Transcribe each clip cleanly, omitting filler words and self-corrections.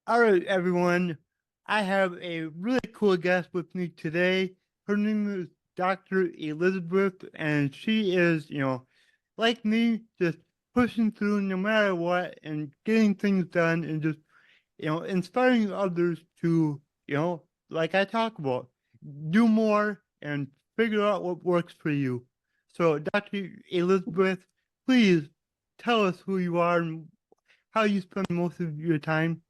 All right, everyone. I have a really cool guest with me today. Her name is Dr. Elizabeth, and she is, like me, just pushing through no matter what and getting things done and just, inspiring others to, like I talk about, do more and figure out what works for you. So, Dr. Elizabeth, please tell us who you are and how you spend most of your time.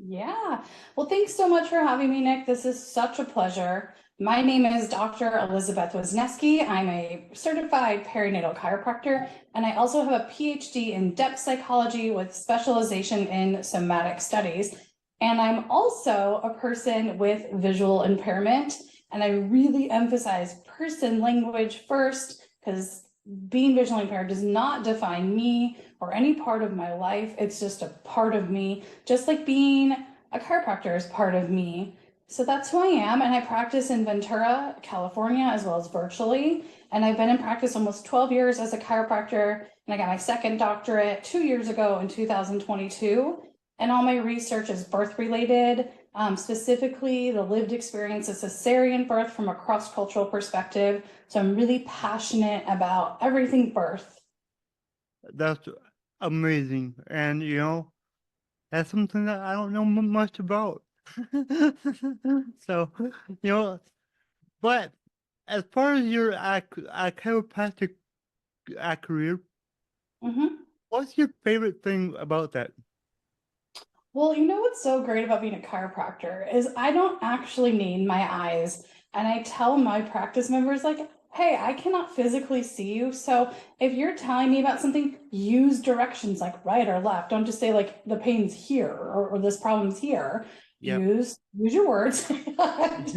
Yeah. Well, thanks so much for having me, Nick. This is such a pleasure. My name is Dr. Elizabeth Wisniewski. I'm a certified perinatal chiropractor, and I also have a PhD in depth psychology with specialization in somatic studies. And I'm also a person with visual impairment. And I really emphasize person language first because being visually impaired does not define me or any part of my life. It's just a part of me, just like being a chiropractor is part of me. So that's who I am. And I practice in Ventura, California, as well as virtually. And I've been in practice almost 12 years as a chiropractor. And I got my second doctorate 2 years ago in 2022. And all my research is birth related, specifically the lived experience of cesarean birth from a cross cultural perspective. So I'm really passionate about everything birth. That's amazing. And, that's something that I don't know much about. So, you know, but as far as your chiropractic career, Mhm. what's your favorite thing about that? Well, you know what's so great about being a chiropractor is I don't actually need my eyes. And I tell my practice members, like, hey, I cannot physically see you. So if you're telling me about something, use directions like right or left. Don't just say like the pain's here or this problem's here. Yep. Use your words. But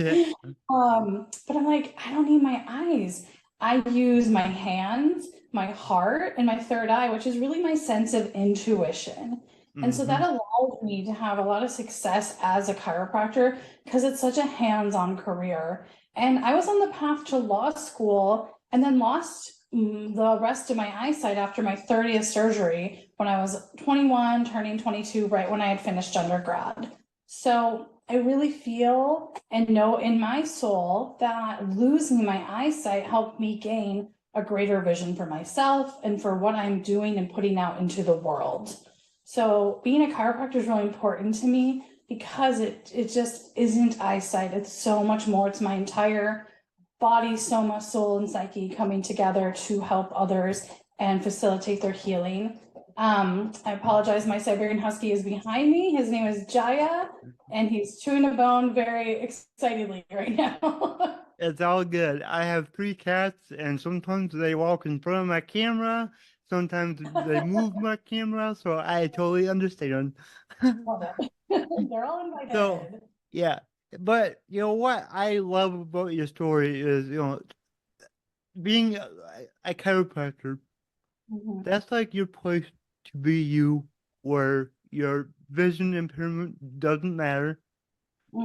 I'm like, I don't need my eyes. I use my hands, my heart, and my third eye, which is really my sense of intuition. And so that Hmm. allowed me to have a lot of success as a chiropractor because it's such a hands-on career. And I was on the path to law school and then lost the rest of my eyesight after my 30th surgery when I was 21, turning 22, right when I had finished undergrad. So I really feel and know in my soul that losing my eyesight helped me gain a greater vision for myself and for what I'm doing and putting out into the world. So being a chiropractor is really important to me because it just isn't eyesight. It's so much more. It's my entire body, soma, soul, and psyche coming together to help others and facilitate their healing. I apologize. My Siberian Husky is behind me. His name is Jaya, and he's chewing a bone very excitedly right now. It's all good. I have three cats, and sometimes they walk in front of my camera, sometimes they move my camera, so I totally understand. Love it. They're all So, invited. yeah. But you know what I love about your story is, being a chiropractor, Mhm. that's like your place to be you, where your vision impairment doesn't matter,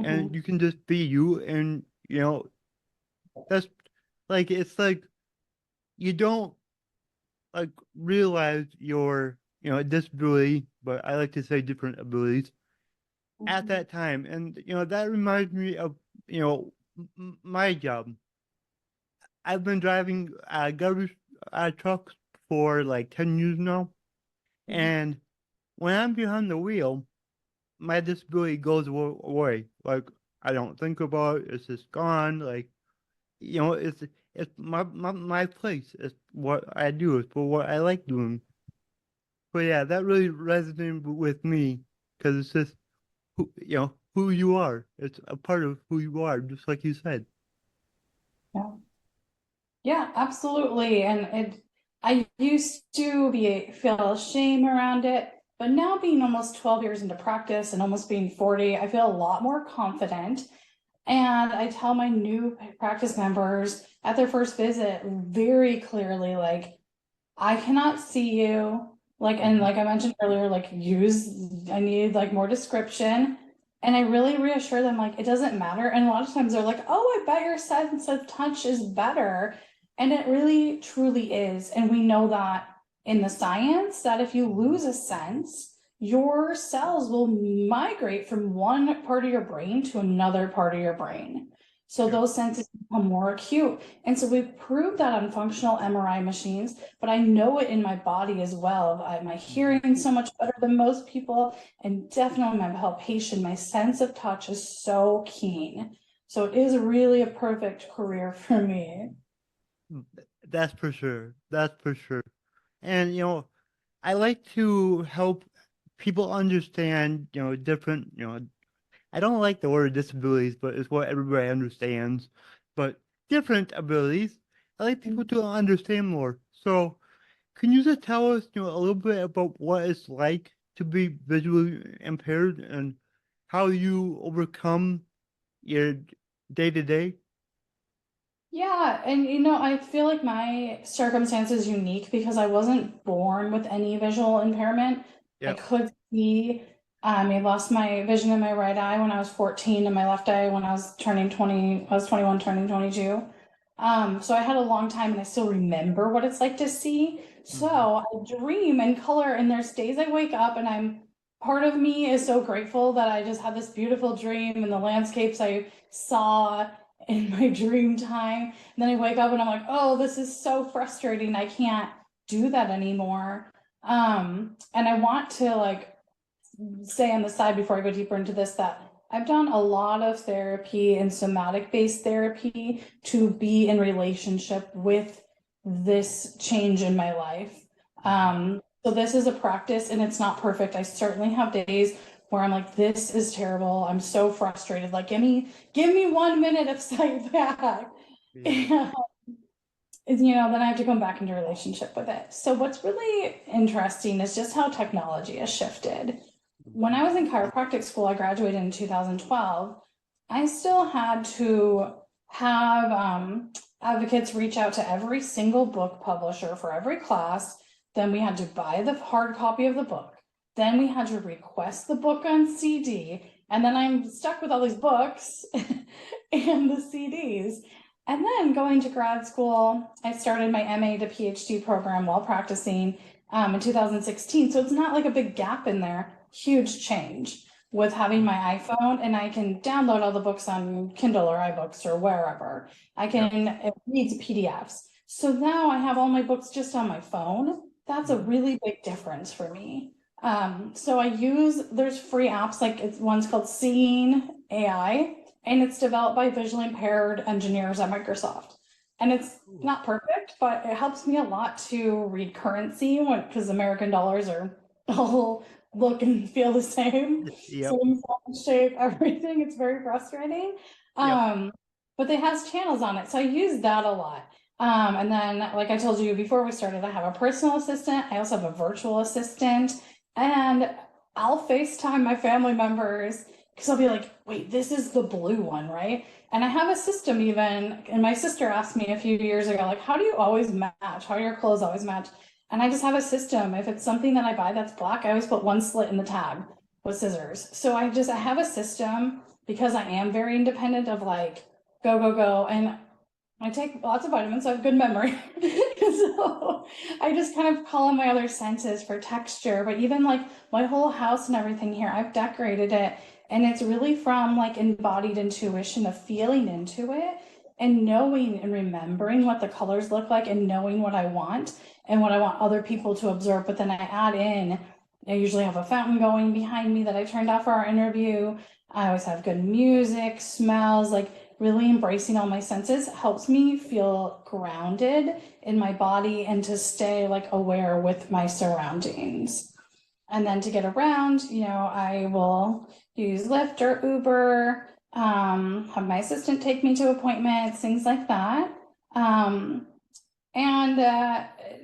and Mhm. you can just be you, and that's like it's like you don't like realize your disability, but I like to say different abilities at Mhm. that time, and that reminds me of you know my job. I've been driving garbage trucks for like 10 years now, Mhm. and when I'm behind the wheel, my disability goes away. Like I don't think about it; it's just gone. Like it's my place. It's what I do. It's for what I like doing. But yeah, that really resonated with me because it's just who you are. It's a part of who you are, just like you said. Yeah. Yeah, absolutely. And I used to be feel shame around it, but now being almost 12 years into practice and almost being 40, I feel a lot more confident. And I tell my new practice members at their first visit very clearly, like, I cannot see you. Like, and Hmm. like I mentioned earlier, I need like more description. And I really reassure them, like, it doesn't matter. And a lot of times they're like, oh, I bet your sense of touch is better. And it really truly is. And we know that in the science that if you lose a sense, your cells will migrate from one part of your brain to another part of your brain. So Yeah. those senses become more acute. And so we've proved that on functional MRI machines, but I know it in my body as well. My hearing so much better than most people, and definitely my palpation, my sense of touch is so keen. So it is really a perfect career for me. That's for sure. That's for sure. And I like to help people understand, different, I don't like the word disabilities, but it's what everybody understands. But different abilities, I like people to understand more. So, can you just tell us, a little bit about what it's like to be visually impaired and how you overcome your day to day? Yeah, and I feel like my circumstance is unique because I wasn't born with any visual impairment. I Yep. could see, I lost my vision in my right eye when I was 14 and my left eye when I was turning 20, I was 21, turning 22. So I had a long time and I still remember what it's like to see. So Hmm. I dream in color, and there's days I wake up and part of me is so grateful that I just had this beautiful dream and the landscapes I saw in my dream time. And then I wake up and I'm like, oh, this is so frustrating. I can't do that anymore. And I want to say on the side before I go deeper into this that I've done a lot of therapy and somatic based therapy to be in relationship with this change in my life. So this is a practice and it's not perfect. I certainly have days where I'm like, this is terrible. I'm so frustrated. Like, give me 1 minute of sight back. Yeah. And then I have to come back into relationship with it. So what's really interesting is just how technology has shifted. When I was in chiropractic school, I graduated in 2012. I still had to have advocates reach out to every single book publisher for every class. Then we had to buy the hard copy of the book. Then we had to request the book on CD. And then I'm stuck with all these books and the CDs. And then going to grad school, I started my MA to PhD program while practicing in 2016. So it's not like a big gap in there. Huge change with having my iPhone, and I can download all the books on Kindle or iBooks or wherever. I Yep. can read PDFs. So now I have all my books just on my phone. That's a Mhm. really big difference for me. So there's free apps, one's called Seeing AI, and it's developed by visually impaired engineers at Microsoft. And it's Cool. not perfect, but it helps me a lot to read currency because American dollars are all look and feel the same, Yep. same size, shape, everything. It's very frustrating. Yep. But it has channels on it, so I use that a lot. And then, like I told you before we started, I have a personal assistant. I also have a virtual assistant, and I'll FaceTime my family members because I'll be like, wait, this is the blue one, right? And I have a system even, and my sister asked me a few years ago, like, how do you always match? How do your clothes always match? And I just have a system. If it's something that I buy that's black, I always put one slit in the tag with scissors. So I have a system because I am very independent of like, go, go, go. And I take lots of vitamins, so I have good memory. So I just kind of call on my other senses for texture, but even like my whole house and everything here, I've decorated it. And it's really from like embodied intuition of feeling into it and knowing and remembering what the colors look like and knowing what I want and what I want other people to observe. But then I add in, I usually have a fountain going behind me that I turned off for our interview. I always have good music, smells, like really embracing all my senses helps me feel grounded in my body and to stay like aware with my surroundings. And then to get around, I will use Lyft or Uber, have my assistant take me to appointments, things like that. And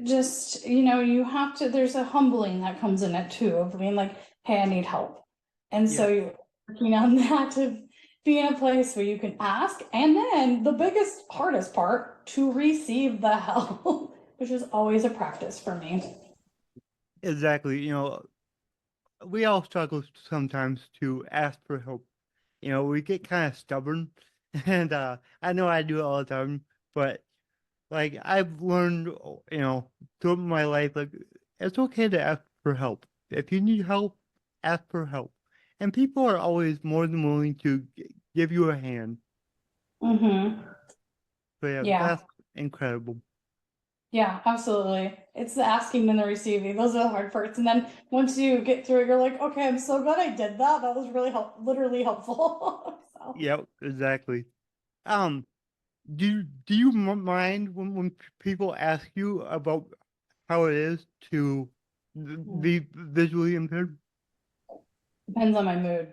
just, you have to, there's a humbling that comes in it too, of being like, hey, I need help. And so Yep. you're working on that to be in a place where you can ask. And then the biggest, hardest part, to receive the help, which is always a practice for me. Exactly. We all struggle sometimes to ask for help. We get kind of stubborn, and I know I do it all the time. But like I've learned, throughout my life, like it's okay to ask for help. If you need help, ask for help. And people are always more than willing to give you a hand. Mm-hmm. So yeah, Yeah. that's incredible. Yeah, absolutely. It's the asking and the receiving. Those are the hard parts. And then once you get through it, you're like, okay, I'm so glad I did that. That was really literally helpful. So, Yep, exactly. Um, do you mind when people ask you about how it is to be visually impaired? depends on my mood.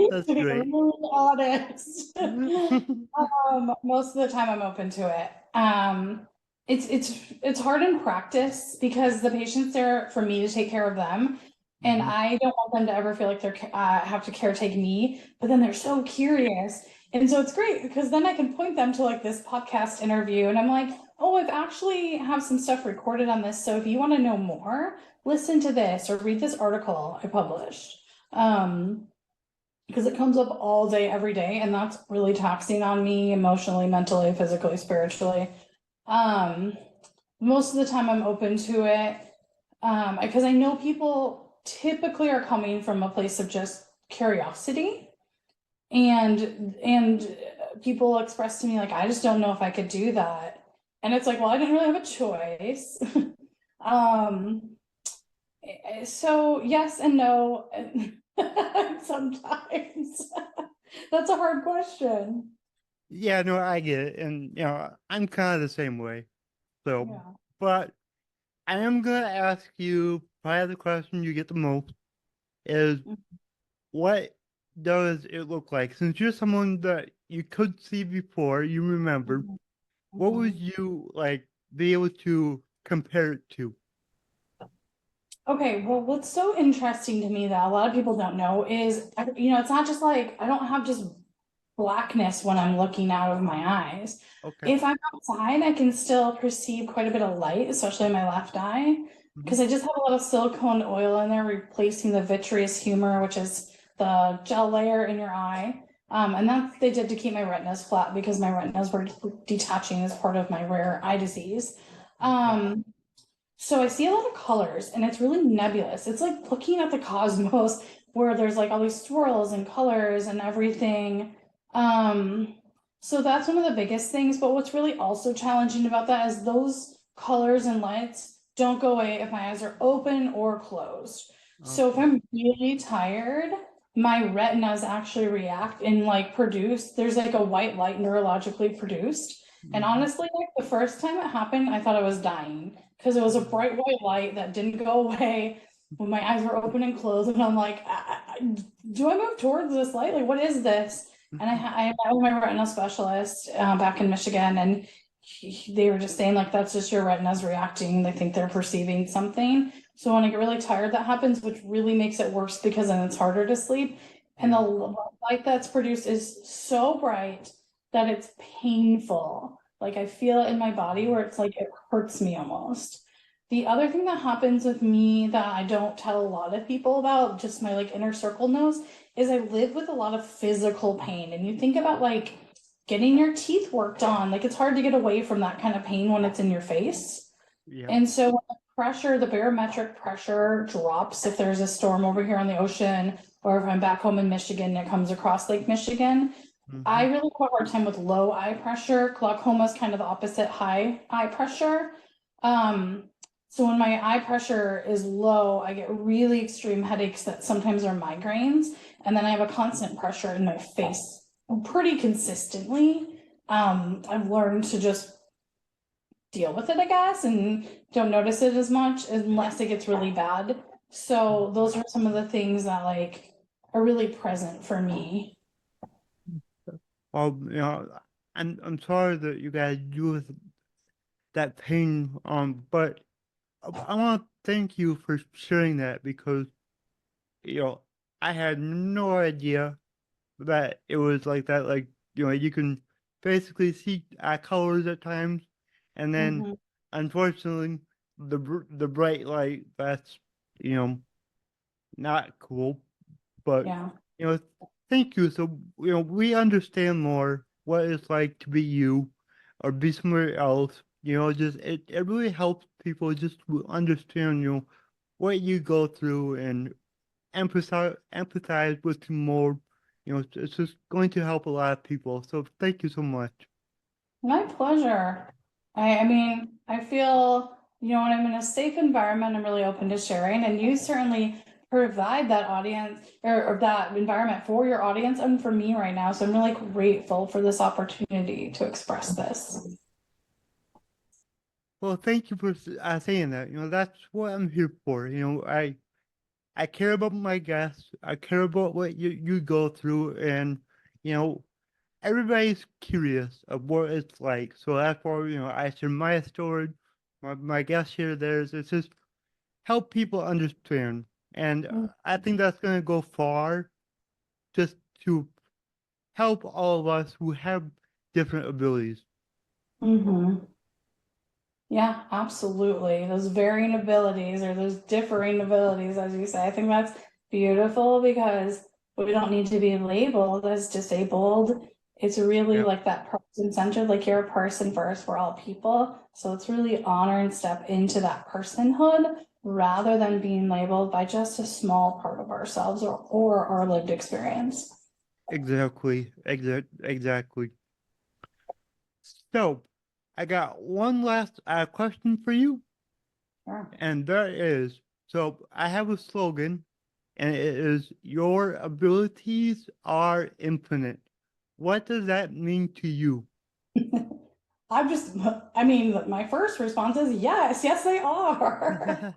That's To be great. really honest. Most of the time I'm open to it. It's hard in practice because the patient's there for me to take care of them. And Mhm. I don't want them to ever feel like they're have to caretake me, but then they're so curious. And so it's great because then I can point them to like this podcast interview and I'm like, oh, I've actually have some stuff recorded on this. So if you want to know more, listen to this or read this article I published. Because it comes up all day, every day, and that's really taxing on me emotionally, mentally, physically, spiritually. Um, Most of the time I'm open to it. Because I know people typically are coming from a place of just curiosity and people express to me like, I just don't know if I could do that. And it's like, well, I didn't really have a choice. um, so yes and no, and sometimes that's a hard question. Yeah, no, I get it, and I'm kind of the same way. So, Yeah. but I am gonna ask you probably the question you get the most is what does it look like? Since you're someone that you could see before, you remember, Mhm. what would Mhm. you like be able to compare it to? Okay, well, what's so interesting to me that a lot of people don't know is, it's not just like I don't have just blackness when I'm looking out of my eyes. Okay. If I'm outside, I can still perceive quite a bit of light, especially in my left eye, Hmm. because I just have a lot of silicone oil in there replacing the vitreous humor, which is the gel layer in your eye. And that they did to keep my retinas flat because my retinas were detaching as part of my rare eye disease. Okay. Um, so I see a lot of colors and it's really nebulous. It's like looking at the cosmos where there's like all these swirls and colors and everything. Um, so that's one of the biggest things. But what's really also challenging about that is those colors and lights don't go away if my eyes are open or closed. So if Okay. I'm really tired, my retinas actually react and like produce, there's like a white light neurologically produced. And Hmm. honestly, like the first time it happened, I thought I was dying because it was a bright white light that didn't go away when my eyes were open and closed. And I'm like, do I move towards this light? Like, what is this? And I met with my retina specialist back in Michigan, and they were just saying, like, that's just your retinas reacting. They think they're perceiving something. So when I get really tired, that happens, which really makes it worse because then it's harder to sleep. And the Yeah. light that's produced is so bright that it's painful. Like I feel it in my body where it's like it hurts me almost. The other thing that happens with me that I don't tell a lot of people about, just my like inner circle knows, is I live with a lot of physical pain. And you think about like getting your teeth worked on, like it's hard to get away from that kind of pain when it's in your face. Yep. And so when the pressure, the barometric pressure drops if there's a storm over here on the ocean, or if I'm back home in Michigan, it comes across Lake Michigan. I Hmm. really have a hard time with low eye pressure. Glaucoma is kind of the opposite, high eye pressure. Um, so when my eye pressure is low, I get really extreme headaches that sometimes are migraines. And then I have a constant pressure in my face pretty consistently. I've learned to just deal with it, I guess, and don't notice it as much unless it gets really bad. So those are some of the things that like are really present for me. Well, I'm sorry that you guys deal with that pain. But I want to thank you for sharing that because you know I had no idea that it was like that. Like you can basically see colors at times, and then Mhm. unfortunately the bright light that's you know not cool. But Yeah. you know, thank you. So we understand more what it's like to be you or be somewhere else. Just it really helps people just to understand what you go through and empathize with you more. It's just going to help a lot of people. So thank you so much. My pleasure. I mean, I feel, when I'm in a safe environment, I'm really open to sharing, and you certainly provide that audience or that environment for your audience and for me right now. So I'm really grateful for this opportunity to express this. Well, thank you for saying that. That's what I'm here for. I care about my guests. I care about what you go through, and you know, everybody's curious of what it's like. So that's why I share my story. My guests share theirs. It's just help people understand, and I think that's going to go far, just to help all of us who have different abilities. Mm-hmm. Yeah, absolutely. Those varying abilities or those differing abilities, as you say. I think that's beautiful because we don't need to be labeled as disabled. It's really Yeah, like that person centered, like you're a person first, we're all people. So it's really honor and step into that personhood rather than being labeled by just a small part of ourselves or our lived experience. exactly. So, I got one last question for you, Sure. and that is, so I have a slogan, and it is, "Your abilities are infinite." What does that mean to you? I mean, my first response is yes, yes, they are.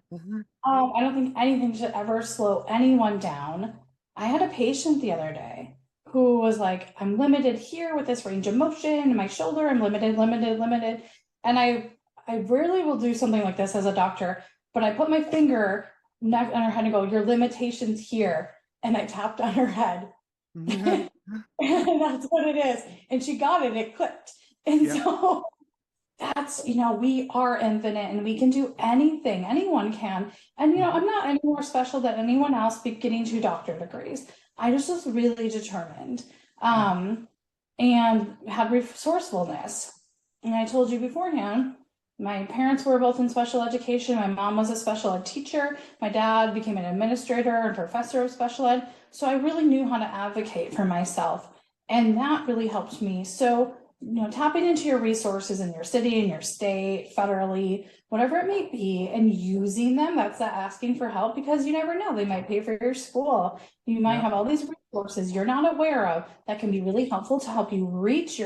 I don't think anything should ever slow anyone down. I had a patient the other day who was like, I'm limited here with this range of motion in my shoulder. I'm limited, limited, limited. And I rarely will do something like this as a doctor, but I put my finger neck on her head and go, your limitations here. And I tapped on her head. And that's what it is. And she got it, it clicked. And Yep. so that's, we are infinite and we can do anything, anyone can. And, Mhm. I'm not any more special than anyone else getting 2 doctorate degrees. I just was really determined Mhm. and had resourcefulness. And I told you beforehand, my parents were both in special education. My mom was a special ed teacher. My dad became an administrator and professor of special ed. So I really knew how to advocate for myself. And that really helped me. So, tapping into your resources in your city, in your state, federally, whatever it may be, and using them, that's that asking for help, because you never know, they might pay for your school. You might Yep. have all these resources you're not aware of that can be really helpful to help you reach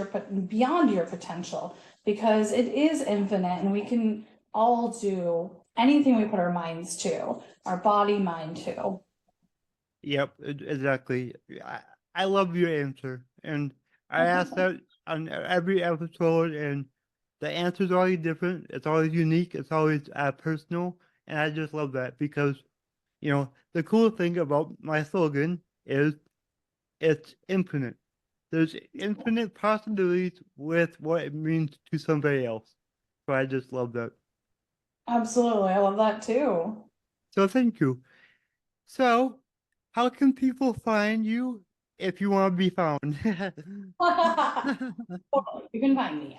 beyond your potential, because it is infinite and we can all do anything we put our minds to, our body, mind to. Yep, exactly. I love your answer, and I ask that on every episode, and the answer's always different. It's always unique. It's always personal, and I just love that because the cool thing about my slogan is it's infinite. There's infinite possibilities with what it means to somebody else. So I just love that. Absolutely, I love that too. So thank you. So, how can people find you if you want to be found? You can find me.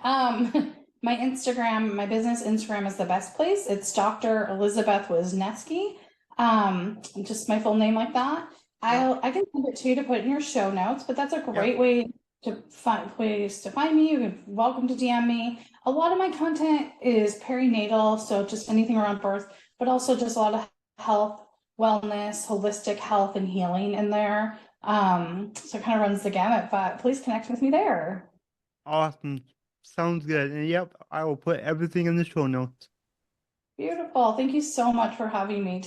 My Instagram, my business Instagram is the best place. It's Dr. Elizabeth Wisniewski. Just my full name like that. Yep. I can send it to you to put in your show notes, but that's a Yep. great way to find place to find me. You're welcome to DM me. A lot of my content is perinatal, so just anything around birth, but also just a lot of health, wellness, holistic health and healing in there. So it kind of runs the gamut, but please connect with me there. Awesome. Sounds good. And yep, I will put everything in the show notes. Beautiful. Thank you so much for having me